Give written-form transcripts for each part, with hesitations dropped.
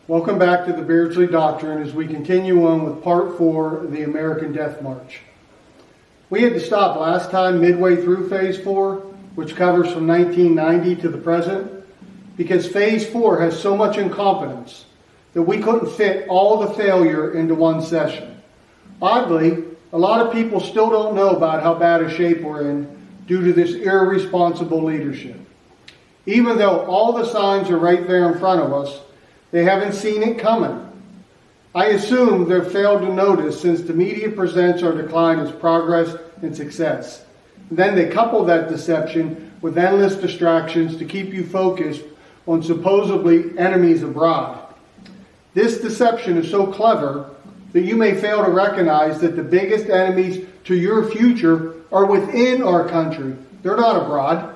Welcome back to the Beardsley Doctrine as we continue on with Part 4 of the American Death March. We had to stop last time midway through Phase 4, which covers from 1990 to the present, because Phase 4 has so much incompetence that we couldn't fit all the failure into one session. Oddly, a lot of people still don't know about how bad a shape we're in due to this irresponsible leadership. Even though all the signs are right there in front of us, they haven't seen it coming. I assume they've failed to notice since the media presents our decline as progress and success. And then they couple that deception with endless distractions to keep you focused on supposedly enemies abroad. This deception is so clever that you may fail to recognize that the biggest enemies to your future are within our country. They're not abroad.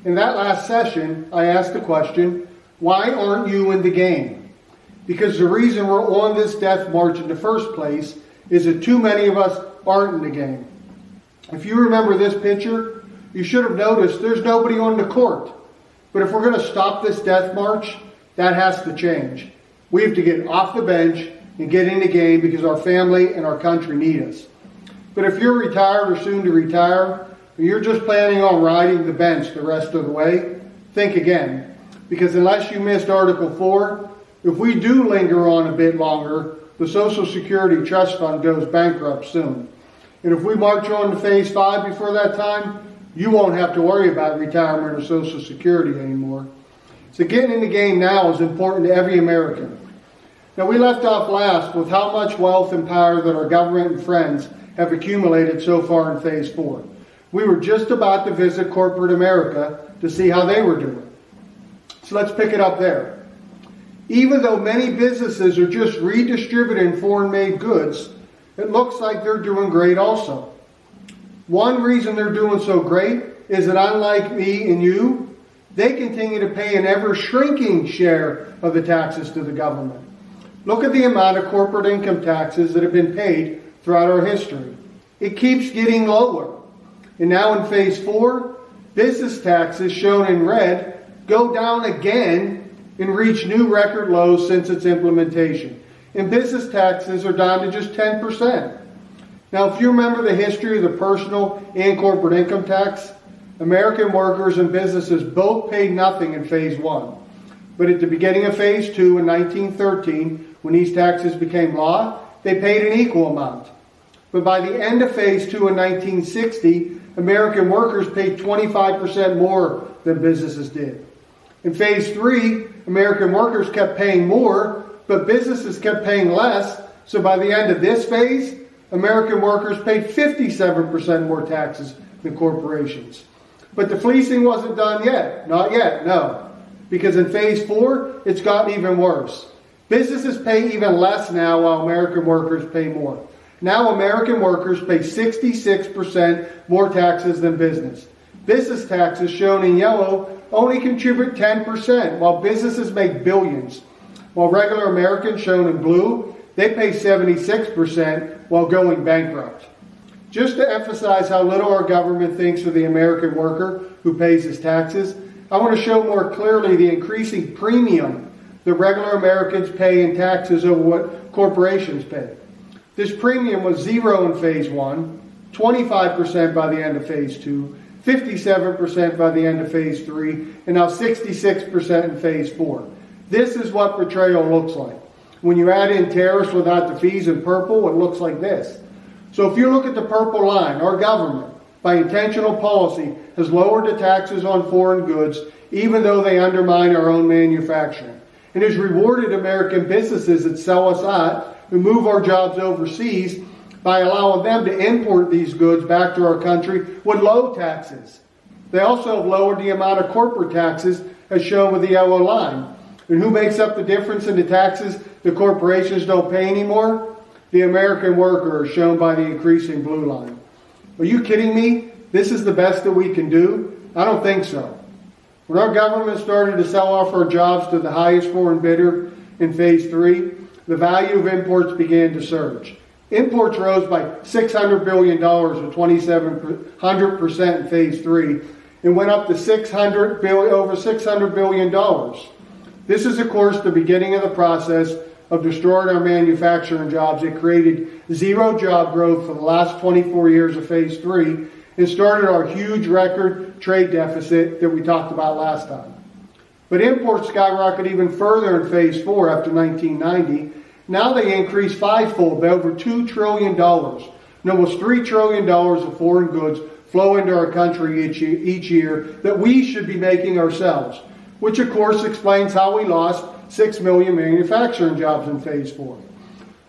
In that last session, I asked the question, why aren't you in the game? Because the reason we're on this death march in the first place is that too many of us aren't in the game. If you remember this picture, you should have noticed there's nobody on the court. But if we're going to stop this death march, that has to change. We have to get off the bench and get in the game because our family and our country need us. But if you're retired or soon to retire, or you're just planning on riding the bench the rest of the way, think again. Because unless you missed Article 4, if we do linger on a bit longer, the Social Security Trust Fund goes bankrupt soon. And if we march on to Phase 5 before that time, you won't have to worry about retirement or Social Security anymore. So getting in the game now is important to every American. Now, we left off last with how much wealth and power that our government and friends have accumulated so far in Phase 4. We were just about to visit corporate America to see how they were doing. So let's pick it up there. Even though many businesses are just redistributing foreign-made goods, it looks like they're doing great also. One reason they're doing so great is that unlike me and you, they continue to pay an ever-shrinking share of the taxes to the government. Look at the amount of corporate income taxes that have been paid throughout our history. It keeps getting lower. And now in Phase 4, business taxes, shown in red, go down again and reach new record lows since its implementation. And business taxes are down to just 10%. Now, if you remember the history of the personal and corporate income tax, American workers and businesses both paid nothing in Phase 1. But at the beginning of Phase 2 in 1913, when these taxes became law, they paid an equal amount. But by the end of Phase 2 in 1960, American workers paid 25% more than businesses did. In Phase 3, American workers kept paying more, but businesses kept paying less. So by the end of this phase, American workers paid 57% more taxes than corporations. But the fleecing wasn't done yet. Not yet, no. Because in Phase 4, it's gotten even worse. Businesses pay even less now while American workers pay more. Now American workers pay 66% more taxes than business. Business taxes, shown in yellow, only contribute 10%, while businesses make billions. While regular Americans, shown in blue, they pay 76% while going bankrupt. Just to emphasize how little our government thinks of the American worker who pays his taxes, I want to show more clearly the increasing premium that regular Americans pay in taxes over what corporations pay. This premium was 0 in Phase 1, 25% by the end of Phase 2, 57% by the end of Phase 3, and now 66% in Phase 4. This is what betrayal looks like. When you add in tariffs without the fees in purple, it looks like this. So if you look at the purple line, our government, by intentional policy, has lowered the taxes on foreign goods, even though they undermine our own manufacturing, and has rewarded American businesses that sell us out, who move our jobs overseas, by allowing them to import these goods back to our country with low taxes. They also have lowered the amount of corporate taxes, as shown with the yellow line. And who makes up the difference in the taxes the corporations don't pay anymore? The American worker, as shown by the increasing blue line. Are you kidding me? This is the best that we can do? I don't think so. When our government started to sell off our jobs to the highest foreign bidder in Phase 3, the value of imports began to surge. Imports rose by $600 billion, or 2,700% in Phase 3, and went up to over $600 billion. This is, of course, the beginning of the process of destroying our manufacturing jobs. It created zero job growth for the last 24 years of Phase 3 and started our huge record trade deficit that we talked about last time. But imports skyrocketed even further in Phase 4 after 1990. Now they increased fivefold by over $2 trillion. And almost $3 trillion of foreign goods flow into our country each year that we should be making ourselves, which of course explains how we lost 6 million manufacturing jobs in Phase 4.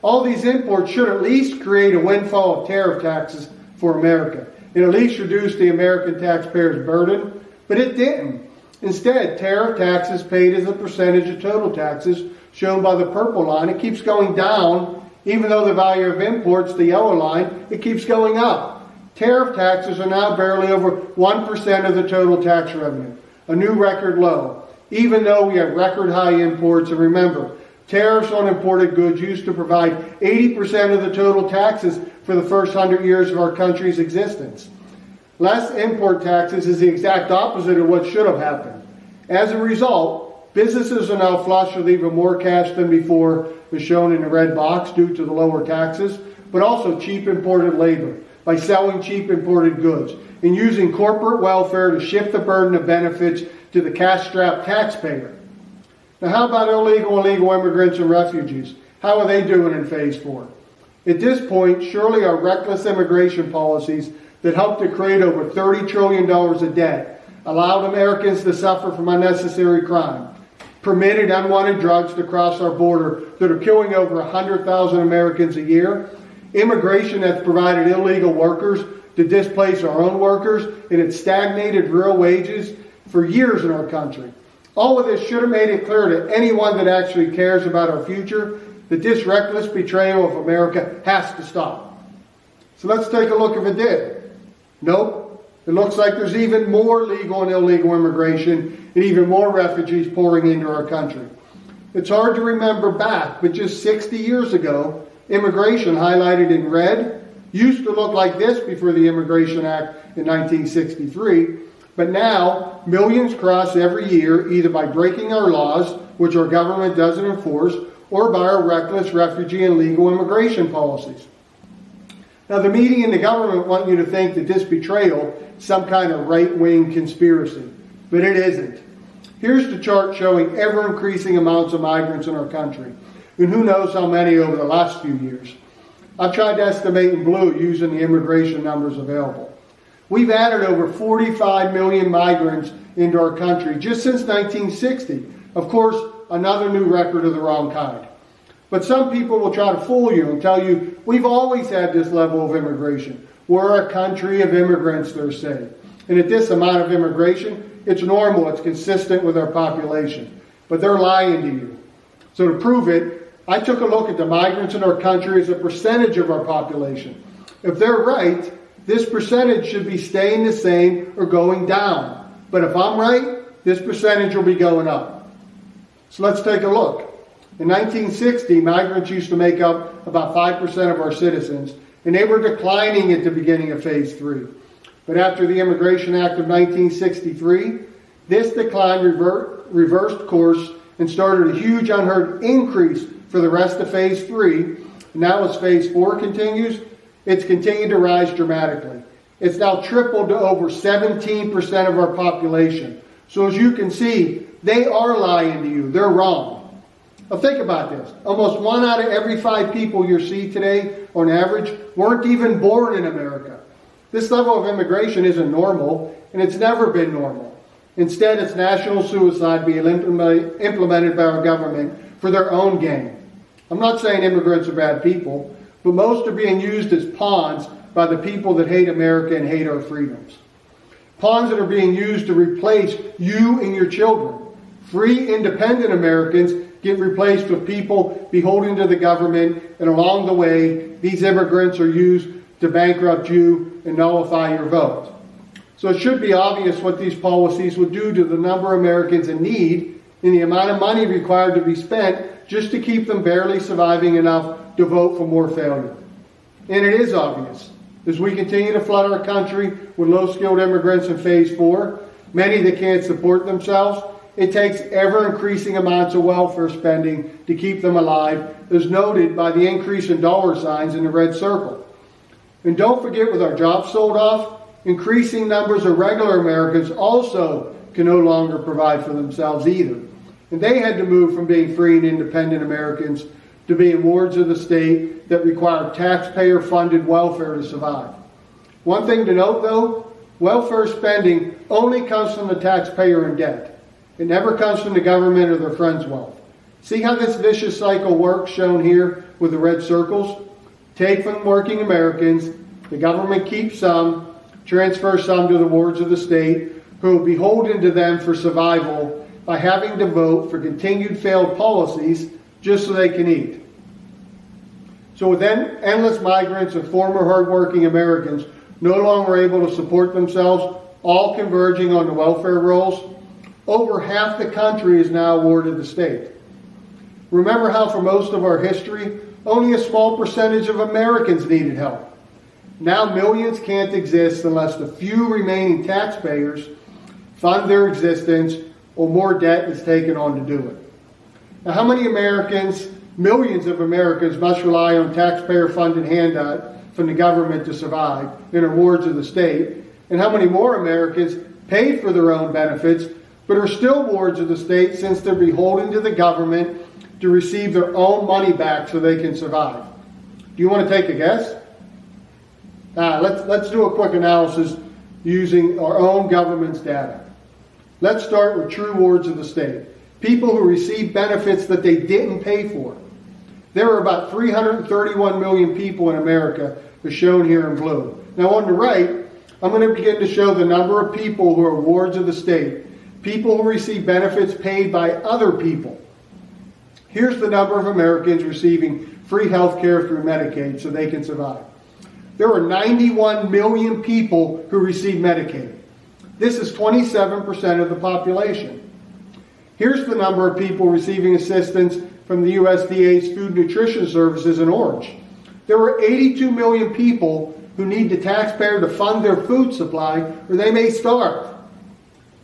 All these imports should at least create a windfall of tariff taxes for America and at least reduce the American taxpayer's burden, but it didn't. Instead, tariff taxes paid as a percentage of total taxes, shown by the purple line, it keeps going down, even though the value of imports, the yellow line, it keeps going up. Tariff taxes are now barely over 1% of the total tax revenue, a new record low, even though we have record high imports. And remember, tariffs on imported goods used to provide 80% of the total taxes for the first 100 years of our country's existence. Less import taxes is the exact opposite of what should have happened. As a result, businesses are now flush with even more cash than before, as shown in the red box, due to the lower taxes, but also cheap imported labor by selling cheap imported goods and using corporate welfare to shift the burden of benefits to the cash-strapped taxpayer. Now, how about illegal and legal immigrants and refugees? How are they doing in Phase 4? At this point, surely our reckless immigration policies that helped to create over $30 trillion of debt, allowed Americans to suffer from unnecessary crime, permitted unwanted drugs to cross our border that are killing over 100,000 Americans a year, immigration that's provided illegal workers to displace our own workers, and it's stagnated real wages for years in our country. All of this should have made it clear to anyone that actually cares about our future that this reckless betrayal of America has to stop. So let's take a look if it did. Nope. It looks like there's even more legal and illegal immigration and even more refugees pouring into our country. It's hard to remember back, but just 60 years ago, immigration, highlighted in red, used to look like this before the Immigration Act in 1963. But now, millions cross every year either by breaking our laws, which our government doesn't enforce, or by our reckless refugee and legal immigration policies. Now, the media and the government want you to think that this betrayal is some kind of right-wing conspiracy, but it isn't. Here's the chart showing ever-increasing amounts of migrants in our country, and who knows how many over the last few years. I've tried to estimate in blue using the immigration numbers available. We've added over 45 million migrants into our country just since 1960. Of course, another new record of the wrong kind. But some people will try to fool you and tell you, we've always had this level of immigration. We're a country of immigrants, they're saying. And at this amount of immigration, it's normal, it's consistent with our population. But they're lying to you. So to prove it, I took a look at the migrants in our country as a percentage of our population. If they're right, this percentage should be staying the same or going down. But if I'm right, this percentage will be going up. So let's take a look. In 1960, migrants used to make up about 5% of our citizens, and they were declining at the beginning of Phase 3. But after the Immigration Act of 1963, this decline reversed course and started a huge unheard increase for the rest of Phase 3. And now as Phase 4 continues, it's continued to rise dramatically. It's now tripled to over 17% of our population. So as you can see, they are lying to you. They're wrong. Now think about this. Almost 1 out of every 5 people you see today, on average, weren't even born in America. This level of immigration isn't normal, and it's never been normal. Instead, it's national suicide being implemented by our government for their own gain. I'm not saying immigrants are bad people, but most are being used as pawns by the people that hate America and hate our freedoms. Pawns that are being used to replace you and your children. Free, independent Americans get replaced with people beholden to the government, and along the way, these immigrants are used to bankrupt you and nullify your vote. So it should be obvious what these policies would do to the number of Americans in need and the amount of money required to be spent just to keep them barely surviving enough to vote for more failure. And it is obvious. As we continue to flood our country with low-skilled immigrants in Phase 4, many that can't support themselves, it takes ever-increasing amounts of welfare spending to keep them alive, as noted by the increase in dollar signs in the red circle. And don't forget, with our jobs sold off, increasing numbers of regular Americans also can no longer provide for themselves either. And they had to move from being free and independent Americans to being wards of the state that required taxpayer-funded welfare to survive. One thing to note, though, welfare spending only comes from the taxpayer in debt. It never comes from the government or their friends' wealth. See how this vicious cycle works, shown here with the red circles? Take from working Americans, the government keeps some, transfers some to the wards of the state, who will be beholden to them for survival by having to vote for continued failed policies just so they can eat. So with endless migrants and former hardworking Americans no longer able to support themselves, all converging on the welfare rolls, over half the country is now a ward of the state. Remember how for most of our history, only a small percentage of Americans needed help. Now millions can't exist unless the few remaining taxpayers fund their existence or more debt is taken on to do it. Now how many Americans, millions of Americans, must rely on taxpayer-funded handout from the government to survive in our wards of the state? And how many more Americans paid for their own benefits but are still wards of the state since they're beholden to the government to receive their own money back so they can survive? Do you want to take a guess? Let's do a quick analysis using our own government's data. Let's start with true wards of the state, people who receive benefits that they didn't pay for. There are about 331 million people in America, as shown here in blue. Now on the right, I'm going to begin to show the number of people who are wards of the state, people who receive benefits paid by other people. Here's the number of Americans receiving free health care through Medicaid so they can survive. There are 91 million people who receive Medicaid. This is 27% of the population. Here's the number of people receiving assistance from the USDA's Food Nutrition Services in orange. There are 82 million people who need the taxpayer to fund their food supply or they may starve.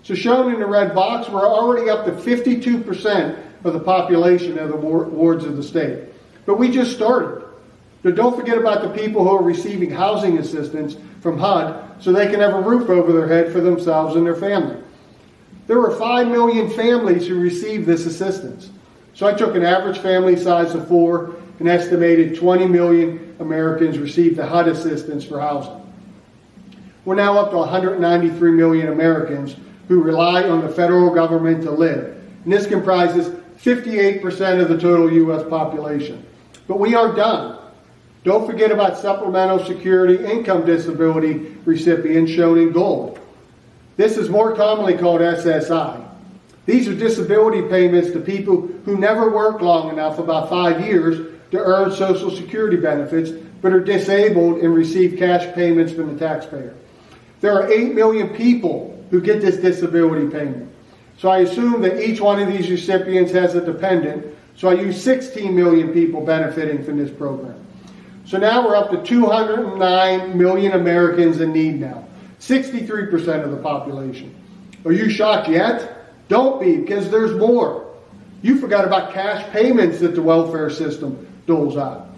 So shown in the red box, we're already up to 52% of the population of the wards of the state. But we just started. But don't forget about the people who are receiving housing assistance from HUD so they can have a roof over their head for themselves and their family. There are 5 million families who receive this assistance. So I took an average family size of 4 and estimated 20 million Americans receive the HUD assistance for housing. We're now up to 193 million Americans who rely on the federal government to live. And this comprises 58% of the total U.S. population. But we aren't done. Don't forget about Supplemental Security Income Disability recipients shown in gold. This is more commonly called SSI. These are disability payments to people who never worked long enough, about 5 years, to earn Social Security benefits, but are disabled and receive cash payments from the taxpayer. There are 8 million people who get this disability payment. So I assume that each one of these recipients has a dependent, so I use 16 million people benefiting from this program. So now we're up to 209 million Americans in need now, 63% of the population. Are you shocked yet? Don't be, because there's more. You forgot about cash payments that the welfare system doles out.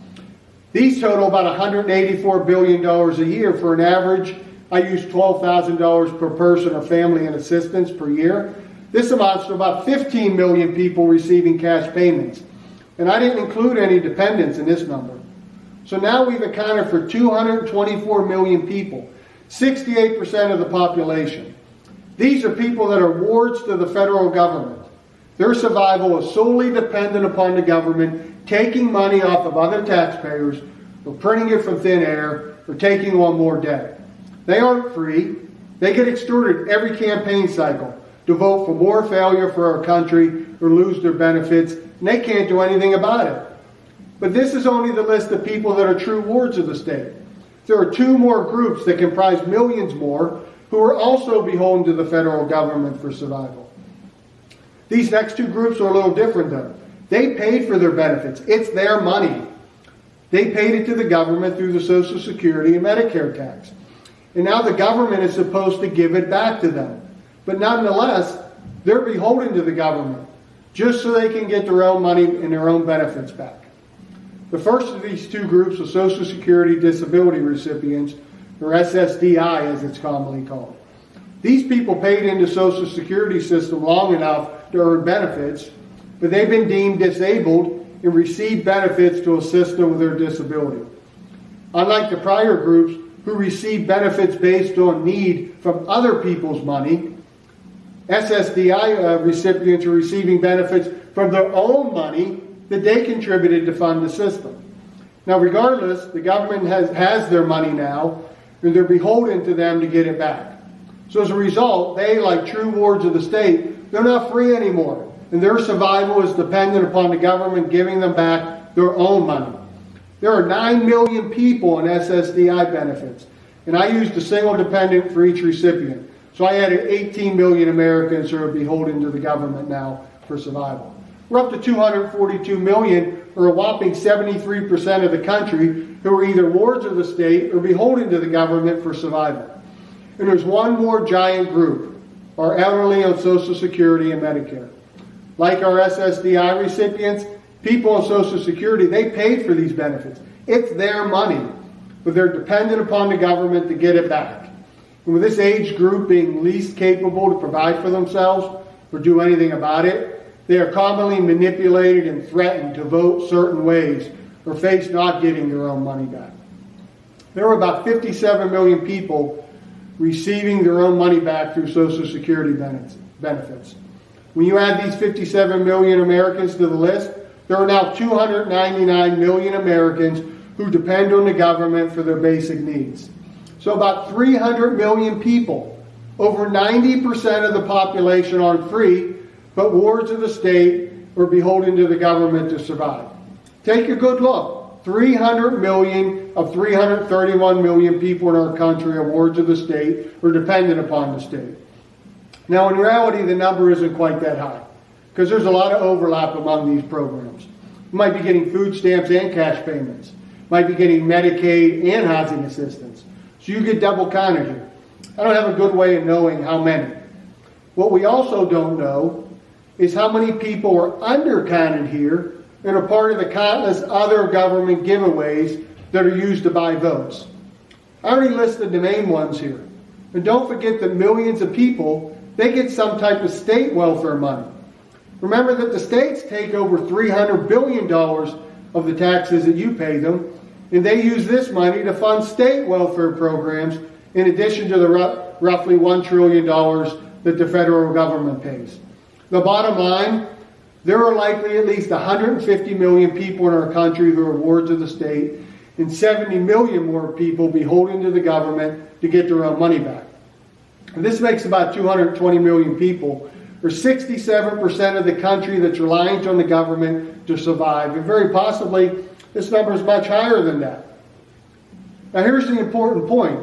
These total about $184 billion a year. For an average, I use $12,000 per person or family in assistance per year. This amounts to about 15 million people receiving cash payments. And I didn't include any dependents in this number. So now we've accounted for 224 million people, 68% of the population. These are people that are wards to the federal government. Their survival is solely dependent upon the government taking money off of other taxpayers, or printing it from thin air, or taking on more debt. They aren't free. They get extorted every campaign cycle to vote for more failure for our country or lose their benefits, and they can't do anything about it. But this is only the list of people that are true wards of the state. There are 2 more groups that comprise millions more who are also beholden to the federal government for survival. These next 2 groups are a little different though. They paid for their benefits. It's their money. They paid it to the government through the Social Security and Medicare tax. And now the government is supposed to give it back to them. But nonetheless, they're beholden to the government just so they can get their own money and their own benefits back. The first of these two groups are Social Security disability recipients, or SSDI as it's commonly called. These people paid into the Social Security system long enough to earn benefits, but they've been deemed disabled and receive benefits to assist them with their disability. Unlike the prior groups who receive benefits based on need from other people's money, SSDI recipients are receiving benefits from their own money that they contributed to fund the system. Now, regardless, the government has their money now, and they're beholden to them to get it back. So as a result, they, like true wards of the state, they're not free anymore, and their survival is dependent upon the government giving them back their own money. There are 9 million people on SSDI benefits, and I used a single dependent for each recipient. So I added 18 million Americans who are beholden to the government now for survival. We're up to 242 million, or a whopping 73% of the country, who are either wards of the state or beholden to the government for survival. And there's one more giant group, our elderly on Social Security and Medicare. Like our SSDI recipients, people on Social Security, they paid for these benefits. It's their money, but they're dependent upon the government to get it back. And with this age group being least capable to provide for themselves or do anything about it, they are commonly manipulated and threatened to vote certain ways or face not getting their own money back. There are about 57 million people receiving their own money back through Social Security benefits. When you add these 57 million Americans to the list, there are now 299 million Americans who depend on the government for their basic needs. So about 300 million people, over 90% of the population, aren't free, but wards of the state are beholden to the government to survive. Take a good look. 300 million of 331 million people in our country are wards of the state or dependent upon the state. Now, in reality, the number isn't quite that high because there's a lot of overlap among these programs. You might be getting food stamps and cash payments. You might be getting Medicaid and housing assistance. So you get double counted here. I don't have a good way of knowing how many. What we also don't know is how many people are undercounted here and are part of the countless other government giveaways that are used to buy votes. I already listed the main ones here. And don't forget that millions of people, they get some type of state welfare money. Remember that the states take over $300 billion of the taxes that you pay them, and they use this money to fund state welfare programs in addition to the roughly $1 trillion that the federal government pays. The bottom line, there are likely at least 150 million people in our country who are wards of the state, and 70 million more people beholden to the government to get their own money back. And this makes about 220 million people, or 67% of the country that's reliant on the government to survive. And very possibly, this number is much higher than that. Now here's the important point.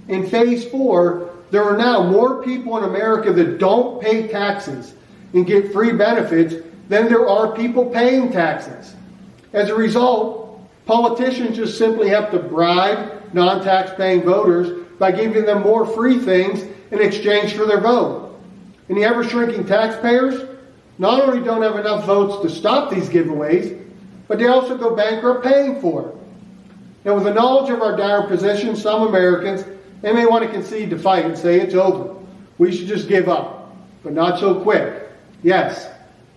In phase 4, there are now more people in America that don't pay taxes and get free benefits than there are people paying taxes. As a result, politicians just simply have to bribe non-tax paying voters by giving them more free things in exchange for their vote. And the ever-shrinking taxpayers not only don't have enough votes to stop these giveaways, but they also go bankrupt paying for it. Now, with the knowledge of our dire position, some Americans, they may want to concede the fight and say it's over. We should just give up, but not so quick. Yes,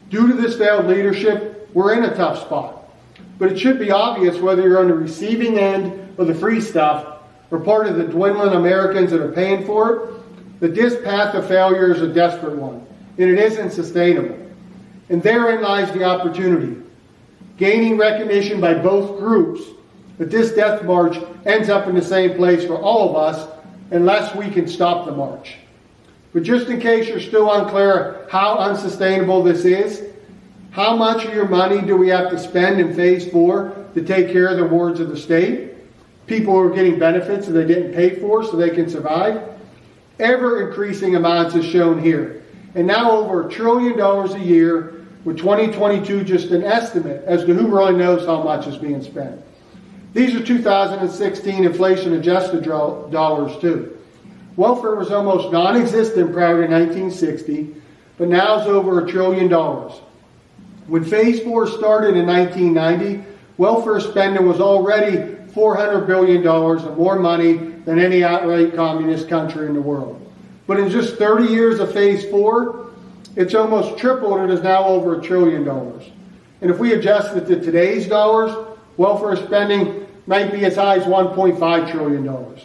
due to this failed leadership, we're in a tough spot. But it should be obvious whether you're on the receiving end of the free stuff or part of the dwindling Americans that are paying for it, that this path of failure is a desperate one, and it isn't sustainable. And therein lies the opportunity. Gaining recognition by both groups that this death march ends up in the same place for all of us unless we can stop the march. But just in case you're still unclear how unsustainable this is, how much of your money do we have to spend in phase 4 to take care of the wards of the state? People who are getting benefits that they didn't pay for so they can survive? Ever increasing amounts is shown here. And now over $1 trillion a year, with 2022 just an estimate as to who really knows how much is being spent. These are 2016 inflation-adjusted dollars too. Welfare was almost non-existent prior to 1960, but now it's over $1 trillion. When Phase 4 started in 1990, welfare spending was already $400 billion and more money than any outright communist country in the world. But in just 30 years of Phase 4, it's almost tripled and is now over $1 trillion. And if we adjust it to today's dollars, welfare spending might be as high as $1.5 trillion.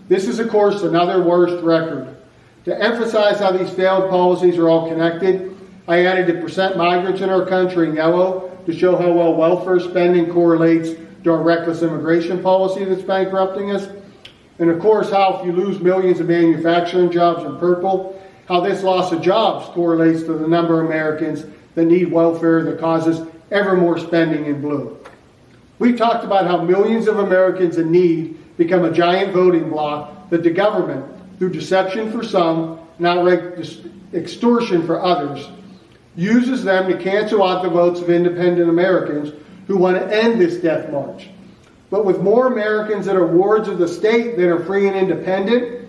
This is, of course, another worst record. To emphasize how these failed policies are all connected, I added the percent migrants in our country in yellow to show how well welfare spending correlates to our reckless immigration policy that's bankrupting us. And of course, how if you lose millions of manufacturing jobs in purple, how this loss of jobs correlates to the number of Americans that need welfare that causes ever more spending in blue. We've talked about how millions of Americans in need become a giant voting bloc that the government, through deception for some and outright extortion for others, uses them to cancel out the votes of independent Americans who want to end this death march. But with more Americans that are wards of the state that are free and independent,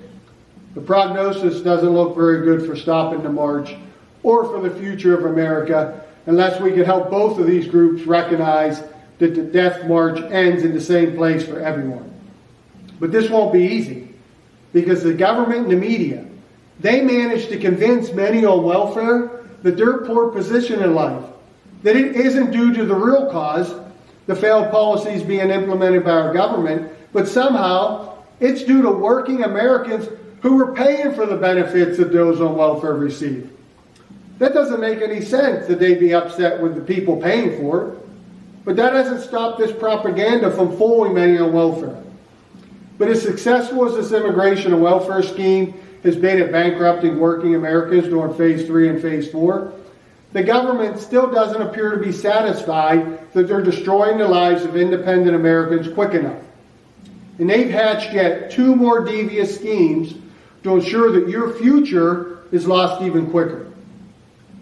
the prognosis doesn't look very good for stopping the march or for the future of America unless we can help both of these groups recognize that the death march ends in the same place for everyone. But this won't be easy because the government and the media, they managed to convince many on welfare that their poor position in life, that it isn't due to the real cause, the failed policies being implemented by our government, but somehow it's due to working Americans who were paying for the benefits that those on welfare receive. That doesn't make any sense that they'd be upset with the people paying for it, but that hasn't stopped this propaganda from fooling many on welfare. But as successful as this immigration and welfare scheme has been at bankrupting working Americans during Phase 3 and Phase 4, the government still doesn't appear to be satisfied that they're destroying the lives of independent Americans quick enough. And they've hatched yet 2 more devious schemes to ensure that your future is lost even quicker.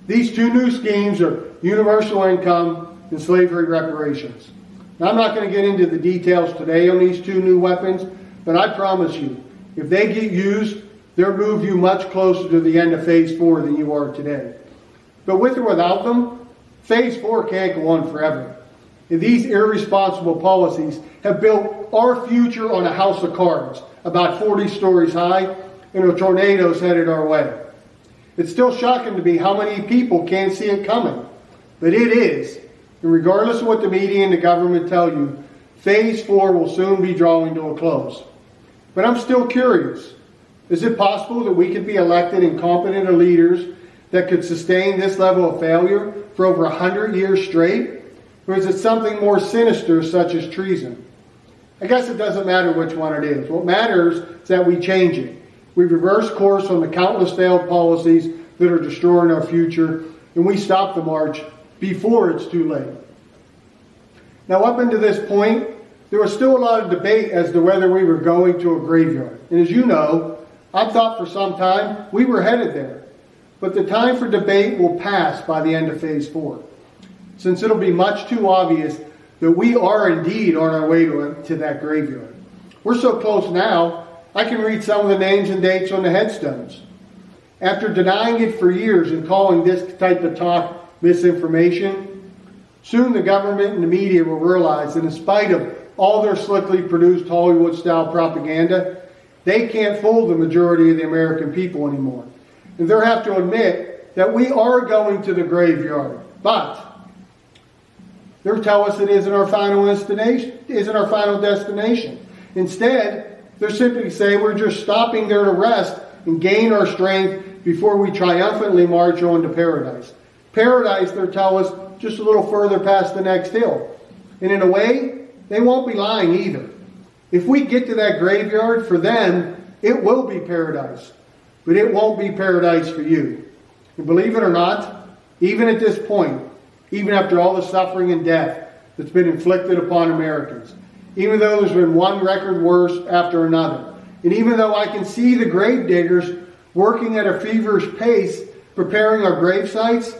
These 2 new schemes are universal income and slavery reparations. Now, I'm not going to get into the details today on these 2 new weapons, but I promise you, if they get used, they'll move you much closer to the end of Phase 4 than you are today. But with or without them, Phase 4 can't go on forever. And these irresponsible policies have built our future on a house of cards, about 40 stories high, and a tornado's headed our way. It's still shocking to me how many people can't see it coming. But it is. And regardless of what the media and the government tell you, Phase 4 will soon be drawing to a close. But I'm still curious. Is it possible that we could be elected incompetent leaders that could sustain this level of failure for over 100 years straight? Or is it something more sinister, such as treason? I guess it doesn't matter which one it is. What matters is that we change it. We reverse course on the countless failed policies that are destroying our future, and we stop the march before it's too late. Now, up until this point, there was still a lot of debate as to whether we were going to a graveyard. And as you know, I've thought for some time we were headed there. But the time for debate will pass by the end of Phase 4, since it'll be much too obvious that we are indeed on our way to that graveyard. We're so close now, I can read some of the names and dates on the headstones. After denying it for years and calling this type of talk misinformation, soon the government and the media will realize that in spite of all their slickly produced Hollywood-style propaganda, they can't fool the majority of the American people anymore. And they'll have to admit that we are going to the graveyard. But they'll tell us it isn't our final destination. Instead, they're simply saying we're just stopping there to rest and gain our strength before we triumphantly march on to paradise. Paradise, they'll tell us, just a little further past the next hill. And in a way, they won't be lying either. If we get to that graveyard, for them, it will be paradise. But it won't be paradise for you. And believe it or not, even at this point, even after all the suffering and death that's been inflicted upon Americans, even though there's been one record worse after another, and even though I can see the grave diggers working at a feverish pace preparing our grave sites,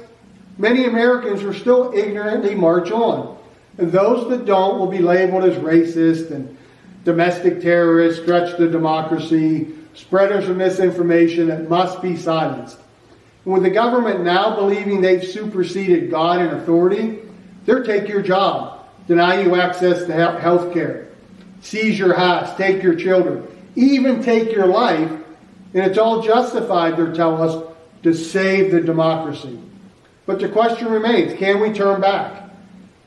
many Americans will still ignorantly march on. And those that don't will be labeled as racist and domestic terrorists, threats to democracy, spreaders of misinformation that must be silenced. With the government now believing they've superseded God in authority, they'll take your job, deny you access to health care, seize your house, take your children, even take your life, and it's all justified, they'll tell us, to save the democracy. But the question remains, can we turn back?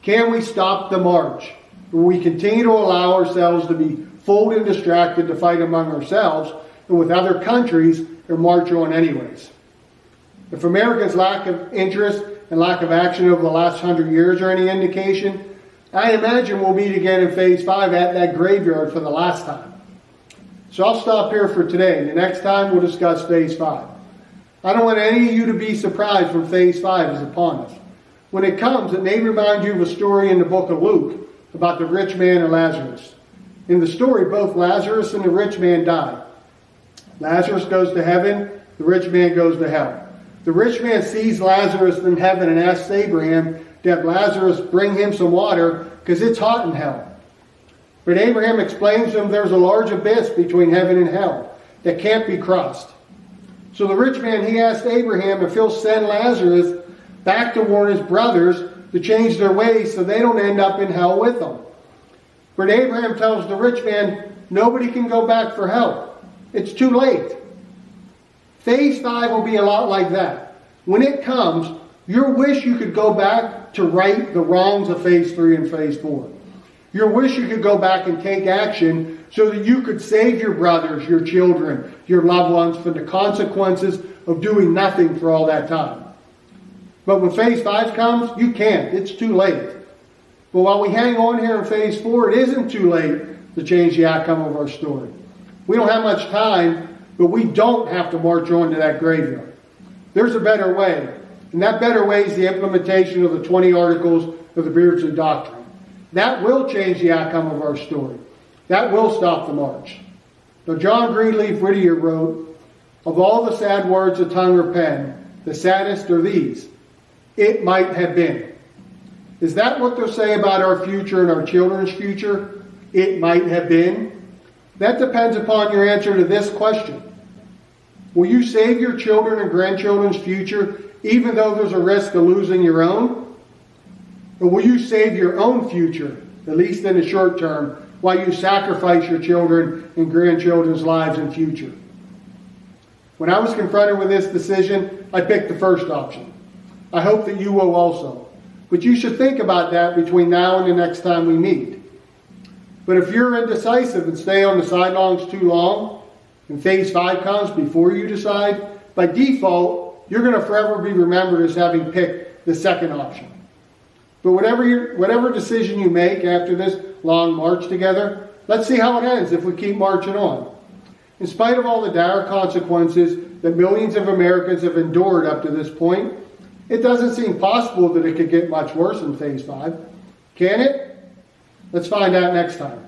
Can we stop the march? Will we continue to allow ourselves to be fooled and distracted to fight among ourselves and with other countries and march on anyways? If America's lack of interest and lack of action over the last 100 years are any indication, I imagine we'll meet again in Phase 5 at that graveyard for the last time. So I'll stop here for today. The next time we'll discuss Phase 5. I don't want any of you to be surprised when Phase 5 is upon us. When it comes, it may remind you of a story in the book of Luke about the rich man and Lazarus. In the story, both Lazarus and the rich man die. Lazarus goes to heaven, the rich man goes to hell. The rich man sees Lazarus in heaven and asks Abraham to have Lazarus bring him some water because it's hot in hell. But Abraham explains to him there's a large abyss between heaven and hell that can't be crossed. So the rich man, he asked Abraham if he'll send Lazarus back to warn his brothers to change their ways so they don't end up in hell with them. But Abraham tells the rich man, nobody can go back for help. It's too late. Phase 5 will be a lot like that. When it comes, your wish you could go back to right the wrongs of Phase 3 and Phase 4. Your wish you could go back and take action so that you could save your brothers, your children, your loved ones from the consequences of doing nothing for all that time. But when Phase 5 comes, you can't. It's too late. But while we hang on here in Phase 4, it isn't too late to change the outcome of our story. We don't have much time, but we don't have to march on to that graveyard. There's a better way. And that better way is the implementation of the 20 articles of the Beardsley Doctrine. That will change the outcome of our story. That will stop the march. Now, John Greenleaf Whittier wrote, of all the sad words of tongue or pen, the saddest are these: it might have been. Is that what they'll say about our future and our children's future? It might have been. That depends upon your answer to this question. Will you save your children and grandchildren's future even though there's a risk of losing your own? Or will you save your own future, at least in the short term, while you sacrifice your children and grandchildren's lives and future? When I was confronted with this decision, I picked the first option. I hope that you will also. But you should think about that between now and the next time we meet. But if you're indecisive and stay on the sidelines too long, and Phase 5 comes before you decide, by default, you're going to forever be remembered as having picked the second option. But whatever decision you make after this long march together, let's see how it ends if we keep marching on. In spite of all the dire consequences that millions of Americans have endured up to this point, it doesn't seem possible that it could get much worse in Phase 5. Can it? Let's find out next time.